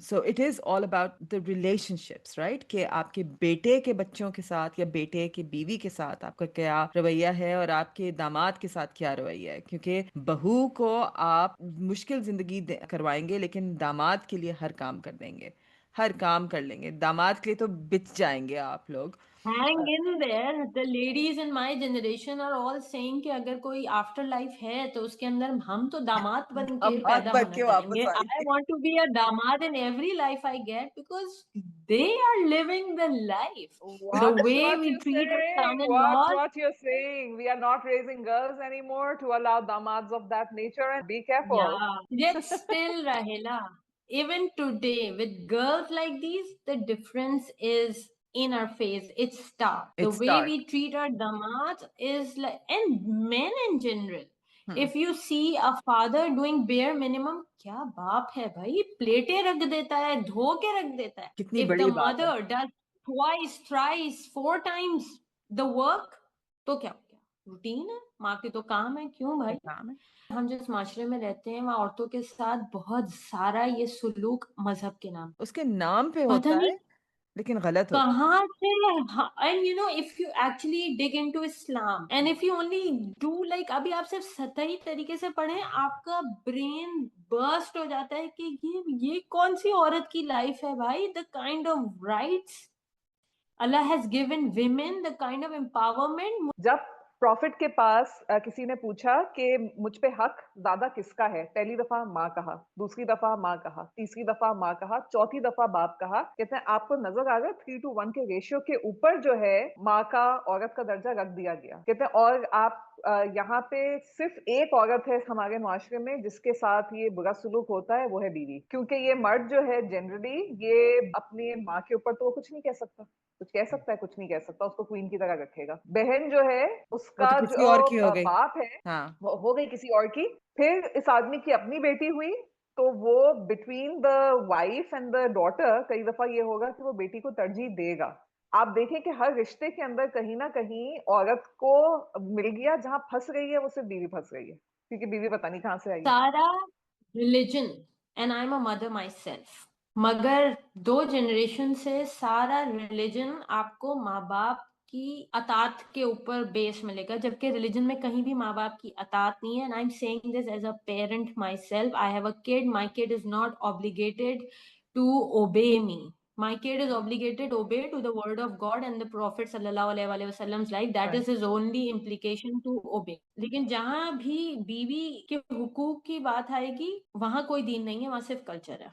So it is all about the relationships, right? कि आपके बेटे के बच्चों के साथ या बेटे की बीवी के साथ आपका क्या रवैया है, और आपके दामाद के साथ क्या रवैया है। क्योंकि बहू को आप मुश्किल जिंदगी करवाएंगे, लेकिन दामाद के लिए हर काम कर देंगे, हर काम कर लेंगे। दामाद के लिए तो बिच जाएंगे आप लोग। Hang in there. The ladies in my generation are all saying कि अगर कोई आफ्टर लाइफ है तो उसके अंदर हम तो दामाद बन के दामाद पैदा बन होना के चाहेंगे. वापस I आएंगे। want to be a दामाद in every life I get because they are living the life. The What? way What we you treat our saying? son-in-laws. What you're saying? We are not raising girls anymore to allow damads of that nature, and be careful. Yeah, yet still, Rahela, even today with girls like these, the difference is in our face. It's stark. The It's way stark. we treat our damads is like, and men in general. Hmm. If you see a father doing bare minimum, क्या बाप है भाई, प्लेटें रख देता है, धो के रख देता है. कितनी If the बड़ी बात है। mother does twice, thrice, 4 times the work, तो क्या हो गया? रूटीन है, माँ के तो काम है, क्यों भाई? काम है। हम जिस माशरे में रहते हैं वहाँ औरतों के साथ बहुत सारा ये सुलूक मजहब के नाम पे, उसके नाम पे पता होता नहीं है, लेकिन गलत होता है। कहाँ से. And you know if you actually dig into Islam and if you only do like, अभी आप सिर्फ सतही तरीके से पढ़ें, आपका ब्रेन बर्स्ट हो जाता है कि ये कौन सी औरत की लाइफ है भाई. The kind of rights Allah has given women, the kind of empowerment. जब प्रॉफिट के पास किसी ने पूछा कि मुझ पे हक ज्यादा किसका है, पहली दफा माँ कहा, दूसरी दफा माँ कहा, तीसरी दफा माँ कहा, चौथी दफा बाप कहा. कहते हैं आपको नजर आ गया 3:1 के रेशियो के ऊपर जो है माँ का औरत का दर्जा रख दिया गया. कहते हैं और आप यहाँ पे सिर्फ एक औरत है हमारे मुआशरे में जिसके साथ ये बुरा सुलूक होता है, वो है बीवी. क्योंकि ये मर्द जो है जनरली ये अपनी माँ के ऊपर तो वो कुछ नहीं कह सकता, कुछ कह सकता है कुछ नहीं कह सकता, उसको क्वीन की तरह रखेगा. बहन जो है वो तो उसका किसी जो और की हो गई। बाप है हाँ। वो हो गई किसी और की. फिर इस आदमी की अपनी बेटी हुई, तो वो between the wife and the daughter कई दफा ये होगा कि वो बेटी को तरजीह देगा. आप देखें कि हर रिश्ते के अंदर कहीं ना कहीं औरत को मिल गया, जहां फंस रही है वो सिर्फ बीवी फंस रही है, क्योंकि बीवी पता नहीं कहां से आई. सारा religion, and I am a mother my self, मगर 2 जनरेशन से सारा रिलीजन आपको माँ बाप की अतात के ऊपर बेस मिलेगा, जबकि रिलीजन में कहीं भी माँ बाप की अतात नहीं है. And I am saying this as a parent myself. I have a kid, my kid is not obligated to obey me. My kid is obligated to obey to the word of God and the Prophet sallallahu alaihi wasallam's life. That Right. is his only implication to obey. लेकिन जहां भी बीवी के हुकूक की बात आएगी वहां कोई दीन नहीं है, वहां सिर्फ कल्चर है.